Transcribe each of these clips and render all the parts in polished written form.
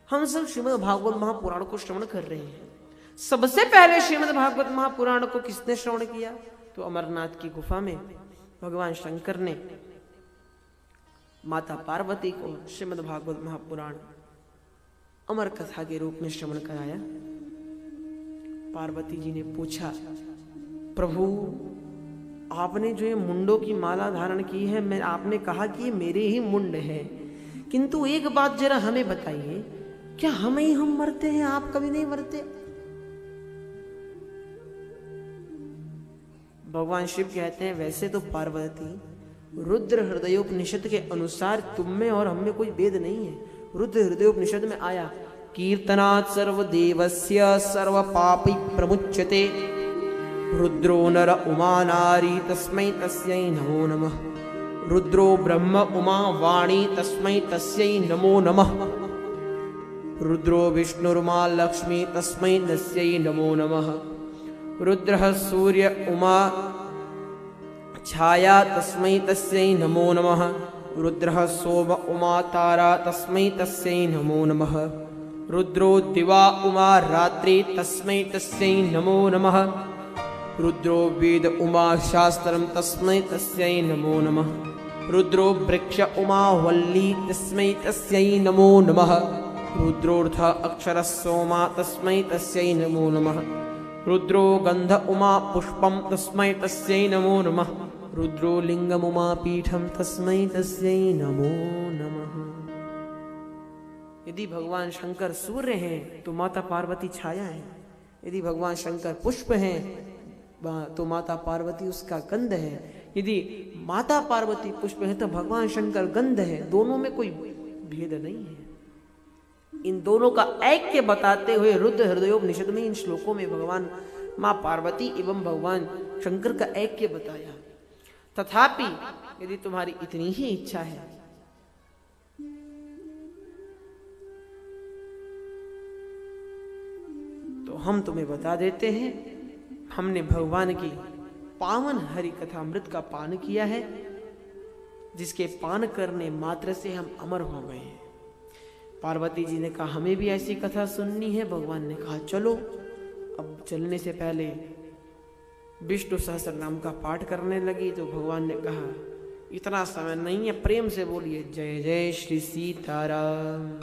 हम सब श्रीमद् भागवत महापुराण को श्रवण कर रहे हैं। सबसे पहले श्रीमद् भागवत महापुराण को किसने श्रवण किया? तो अमरनाथ की गुफा में भगवान शंकर ने माता पार्वती को श्रीमद् भागवत महापुराण अमर कथा के रूप में श्रवण कराया। पार्वती जी ने पूछा, प्रभु आपने जो ये मुंडों की माला धारण की है, मैं आपने कहा कि ये मेरे ही मुंड है, किंतु एक बात जरा हमें बताइए, क्या हम मरते हैं, आप कभी नहीं मरते? भगवान शिव कहते हैं, वैसे तो पार्वती रुद्र हृदयोपनिषद के अनुसार तुम में और हम में कोई भेद नहीं है। रुद्र हृदयोपनिषद में आया, कीर्तनात् सर्वदेवस्य सर्वपापै प्रमुच्यते, रुद्रो नर उमा नारी तस्मै तस्यै नमो नमः, रुद्रो ब्रह्म उमा वाणी तस्मै तस्यै नमो नमः, रुद्रो विष्णुरुमा लक्ष्मी तस्मै तस्यै नमो नमः, रुद्रः सूर्य उमा छाया तस्मै तस्यै नमो नमः, रुद्रः सोम उमा तारा तस्मै तस्यै नमो नमः, रुद्रो दिवा उमा रात्रि तस्मै तस्यै नमो नमः, रुद्रो वेद उमा शास्त्रम तस्मै तस्यै नमो नमः, रुद्रो वृक्ष उमा वल्ली तस्मै तस्यै नमो नमः, रुद्रोर्थ अक्षर सोमा तस्मै तस्यै नमो नमः, रुद्रो गंध उमा पुष्पम तस्मै तस्यै नमो नमः, रुद्रो लिंगम उमा पीठम तस्मै तस्यै नमो नमः। यदि भगवान शंकर सूर्य हैं तो माता पार्वती छाया है, यदि भगवान शंकर पुष्प हैं तो माता पार्वती उसका गंध है, यदि माता पार्वती पुष्प है तो भगवान शंकर गंध है। दोनों में कोई भेद नहीं है। इन दोनों का ऐक्य बताते हुए रुद्र हृदयोपनिषद में इन श्लोकों में भगवान मां पार्वती एवं भगवान शंकर का ऐक्य बताया। तथापि यदि तुम्हारी इतनी ही इच्छा है तो हम तुम्हें बता देते हैं, हमने भगवान की पावन हरि कथा अमृत का पान किया है, जिसके पान करने मात्र से हम अमर हो गए हैं। पार्वती जी ने कहा हमें भी ऐसी कथा सुननी है। भगवान ने कहा चलो। अब चलने से पहले विष्णु सहस्त्र नाम का पाठ करने लगी तो भगवान ने कहा इतना समय नहीं है, प्रेम से बोलिए जय जय श्री सीताराम।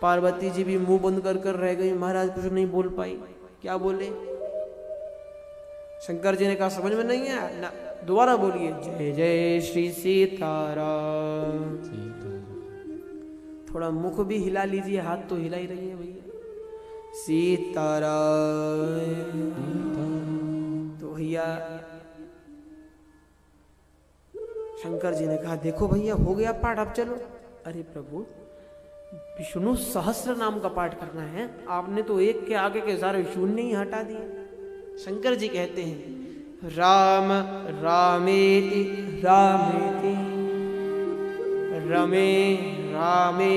पार्वती जी भी मुंह बंद कर रह गई, महाराज कुछ नहीं बोल पाई। क्या बोले? शंकर जी ने कहा समझ में नहीं है ना, दोबारा बोलिए जय जय श्री सीताराम। थोड़ा मुख भी हिला लीजिए, हाथ तो हिला ही रही है भैया। सीताराम। तो भैया शंकर जी ने कहा देखो भैया हो गया पाठ, अब चलो। अरे प्रभु विष्णु सहस्त्र नाम का पाठ करना है, आपने तो एक के आगे के सारे शून्य ही हटा दिए। शंकर जी कहते हैं राम रामेति रामेति रमे रामे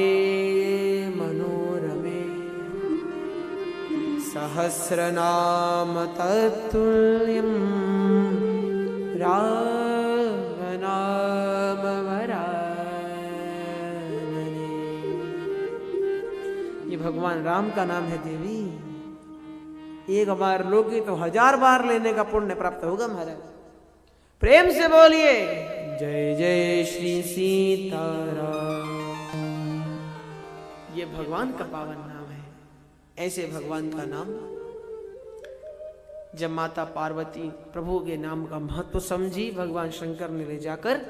मनोरमे सहस्रनाम तत्तुल्यं राम नाम वरानने। ये भगवान राम का नाम है देवी। एक बार लोगे तो 1000 बार लेने का पुण्य प्राप्त होगा महाराज। प्रेम से बोलिए जय जय श्री सीताराम। ये भगवान का पावन नाम है। ऐसे भगवान का नाम जब माता पार्वती प्रभु के नाम का महत्व समझी, भगवान शंकर ने ले जाकर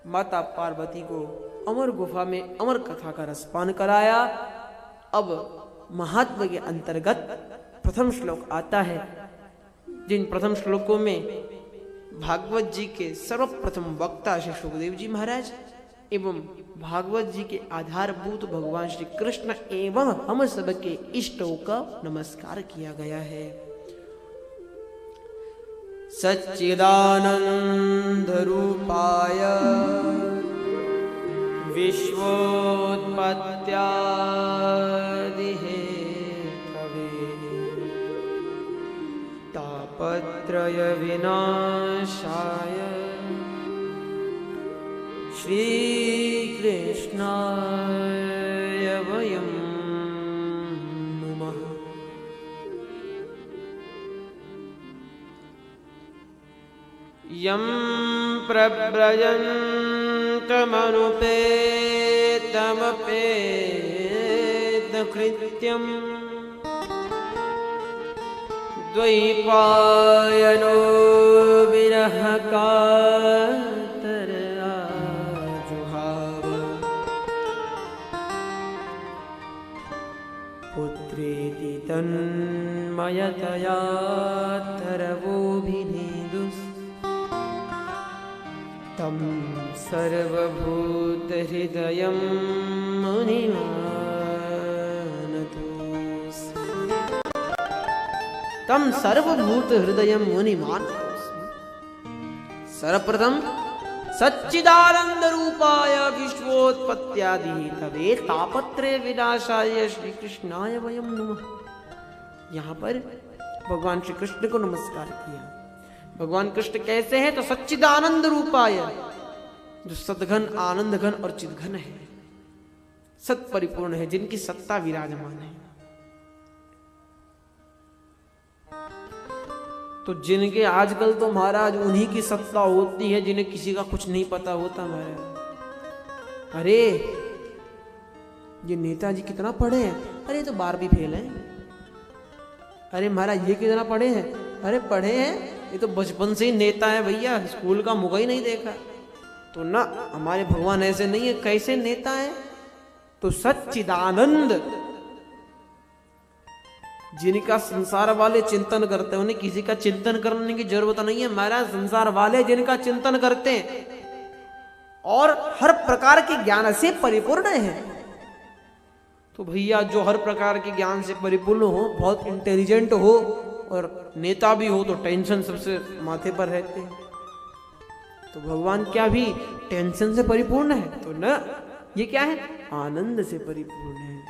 माता पार्वती को अमर गुफा में अमर कथा का रसपान कराया। अब महात्म के अंतर्गत प्रथम श्लोक आता है, जिन प्रथम श्लोकों में भागवत जी के सर्वप्रथम वक्ता श्री सुखदेव जी महाराज एवं भागवत जी के आधारभूत भगवान श्री कृष्ण एवं हम सबके इष्टों का नमस्कार किया गया है। सच्चिदानंद रूपाय विश्वोत्पत्त्यादि हेतवे तापत्रय विनाशाय श्री कृष्णाय यं प्रव्रजन्तमनुपेतमपेतकृत्यम् द्वैपायनो विरहकातराजुहाव पुत्रेति तन्मयतया तरवोऽभिनेदुस् तं सर्वभूतहृदयं मुनिमानतोऽस्मि। तम सर्वभूत हृदय मुनिमान। सर्वप्रथम सच्चिदानंद रूपाय विश्वोत्पत्त्यादि तवे तापत्रय विनाशाय श्री कृष्णाय वयम नमः। यहाँ पर भगवान श्री कृष्ण को नमस्कार किया। भगवान कृष्ण कैसे हैं? तो सच्चिदानंद रूपाय, जो सद्घन, आनंद घन और चिदघन है, सत परिपूर्ण है, जिनकी सत्ता विराजमान है। तो जिनके आजकल तो महाराज उन्हीं की सत्ता होती है जिन्हें किसी का कुछ नहीं पता होता महाराज। अरे ये नेताजी कितना पढ़े हैं? अरे तो 12वीं फेल हैं। अरे महाराज ये कितना पढ़े हैं? अरे पढ़े हैं, ये तो बचपन से ही नेता है भैया, स्कूल का मुका ही नहीं देखा। तो ना, हमारे भगवान ऐसे नहीं है। कैसे नेता है? तो सच्चिदानंद, जिनका संसार वाले चिंतन करते हैं, उन्हें किसी का चिंतन करने की जरूरत नहीं है महाराज। संसार वाले जिनका चिंतन करते हैं और हर प्रकार के ज्ञान से परिपूर्ण है। तो भैया जो हर प्रकार के ज्ञान से परिपूर्ण हो, बहुत इंटेलिजेंट हो और नेता भी हो, तो टेंशन सबसे माथे पर रहते हैं। तो भगवान क्या भी टेंशन से परिपूर्ण है? तो न, ये क्या है? आनंद से परिपूर्ण है।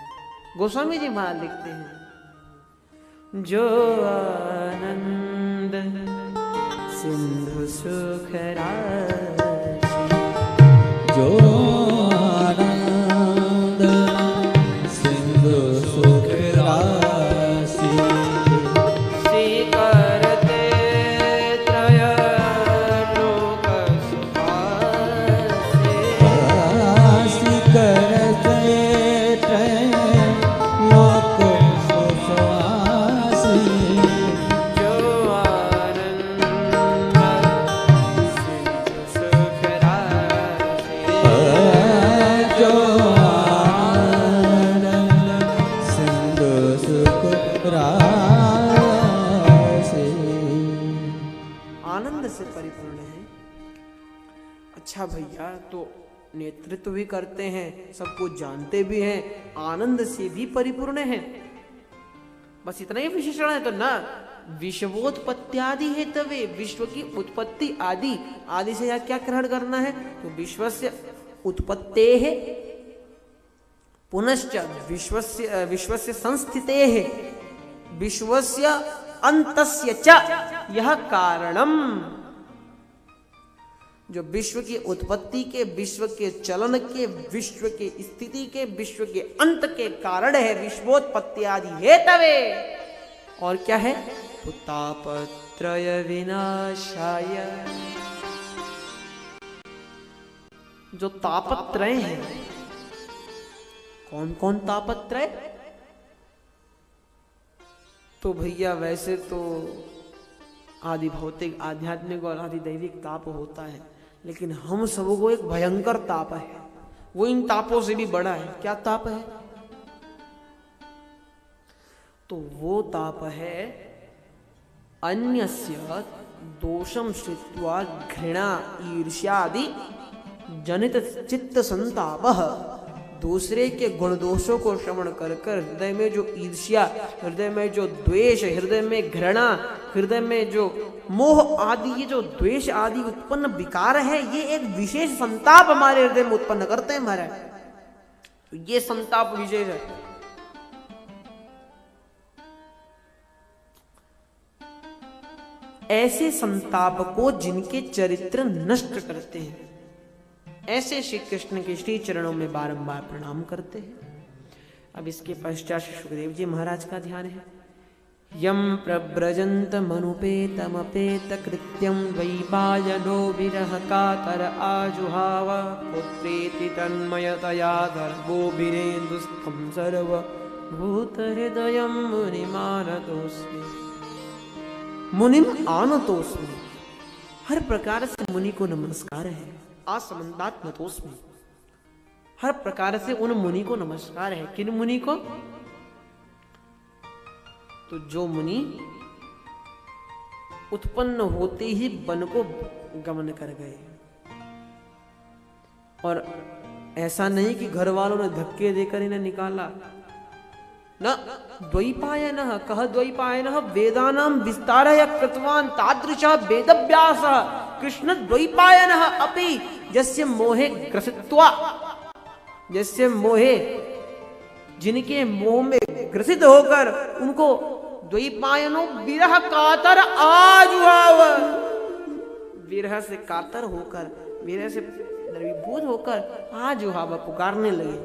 गोस्वामी जी महाराज लिखते हैं, जो आनंद सिंधु सुख राशि, जो आनंद सिंधु सुख राशि, स्वीकरते त्रय लोक सुखासि, स्वीकरते त्रय लोक सुखासि, जो आनंद सिंधु सुख राशि, जो आनंद सिंधु सुख राशि। आनंद से परिपूर्ण है। अच्छा भैया, तो नेतृत्व भी करते हैं, सब कुछ जानते भी हैं, आनंद से भी परिपूर्ण है, बस इतना ही विशेषण है। तो ना, विश्वोत्पत्त्यादि है तवे, विश्व की उत्पत्ति आदि, आदि से यहाँ क्या ग्रहण करना है? तो विश्वस्य उत्पत्तेः पुनश्च विश्वस्य संस्थितेः विश्वस्य अंतस्य च यह कारणम। जो विश्व की उत्पत्ति के, विश्व के चलन के, विश्व के स्थिति के, विश्व के अंत के कारण है, विश्वोत्पत्ति आदि हेतवे। और क्या है? तो तापत्रय विनाशाय, जो तापत्रय है। कौन कौन तापत्रय? तो भैया वैसे तो आदि भौतिक, आध्यात्मिक और आदि दैविक ताप होता है, लेकिन हम सबको एक भयंकर ताप है, वो इन तापों से भी बड़ा है। क्या ताप है? तो वो ताप है अन्यस्य दोषम श्रुत्वा घृणा ईर्ष्यादि जनित चित्त संतापः। दूसरे के गुण दोषों को श्रवण कर कर हृदय में जो ईर्ष्या, हृदय में जो द्वेष, हृदय में घृणा, हृदय में जो मोह आदि, ये जो द्वेष आदि उत्पन्न विकार है, ये एक विशेष संताप हमारे हृदय में उत्पन्न करते हैं महाराज। तो ये संताप विशेष है। ऐसे संताप को जिनके चरित्र नष्ट करते हैं, ऐसे श्री कृष्ण के श्री चरणों में बारंबार प्रणाम करते हैं। अब इसके पश्चात सुखदेव जी महाराज का ध्यान है। यं प्रव्रजन्तमनुपेतमपेतकृत्यं द्वैपायनो विरह कातर आजुहाव पुत्रेति तन्मयतया गर्भोभिरेन्दुस्थं सर्वभूतहृदयं मुनिमानतोऽस्मि। मुनिम आनतोऽस्मि, हर प्रकार से मुनि को नमस्कार है। आसमन्तात्मतोऽस्मि, हर प्रकार से उन मुनि को नमस्कार है। किन मुनि को? तो जो मुनि उत्पन्न होते ही वन को गमन कर गए, और ऐसा नहीं कि घर वालों ने धक्के देकर इन्हें निकाला। न द्वैपायनः, कह द्वैपायनः वेदानां विस्तारय कृतवान् तादृशः वेदव्यासः कृष्ण द्वैपायनः अपि यस्य मोहे ग्रसित्वा, जैसे मोहे, जिनके मोह में ग्रसित होकर उनको द्वैपायनो विरह कातर आजुहाव, विरह से कातर होकर, विरह से द्रवीभूत होकर आजुहाव पुकारने लगे।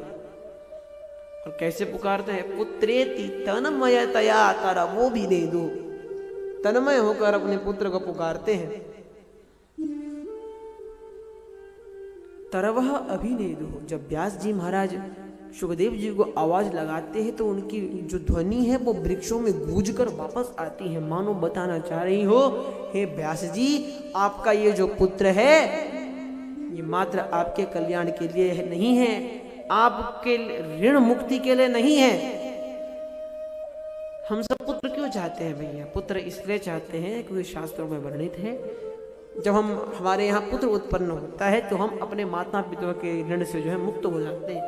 और कैसे पुकारते हैं? पुत्रेति तन्मयतया, तारा वो भी दे दो। तन्मय होकर अपने पुत्र को पुकारते हैं। तरवह अभिनय दो। जब व्यास जी महाराज सुखदेव जी को आवाज लगाते हैं तो उनकी जो ध्वनि है वो वृक्षों में गूंज कर वापस आती है, मानो बताना चाह रही हो, हे व्यास जी, आपका ये जो पुत्र है ये मात्र आपके कल्याण के लिए नहीं है, आपके ऋण मुक्ति के लिए नहीं है। हम सब पुत्र क्यों चाहते हैं भैया? पुत्र इसलिए चाहते हैं क्योंकि शास्त्रों में वर्णित है, जब हमारे यहाँ पुत्र उत्पन्न होता है तो हम अपने माता पिता के ऋण से जो है मुक्त हो जाते हैं।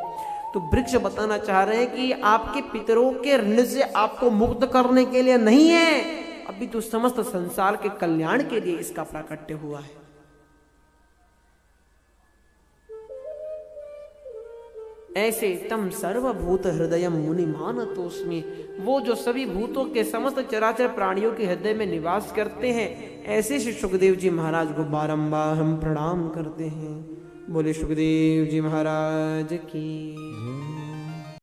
तो वृक्ष बताना चाह रहे हैं कि आपके पितरों के ऋण से आपको मुक्त करने के लिए नहीं है, अभी तो समस्त संसार के कल्याण के लिए इसका प्राकट्य हुआ है। ऐसे तम सर्वभूत हृदय मुनि मानतोस्मि, वो जो सभी भूतों के समस्त चराचर प्राणियों के हृदय में निवास करते हैं, ऐसे श्री सुखदेव जी महाराज को बारंबार हम प्रणाम करते हैं। बोले सुखदेव जी महाराज की।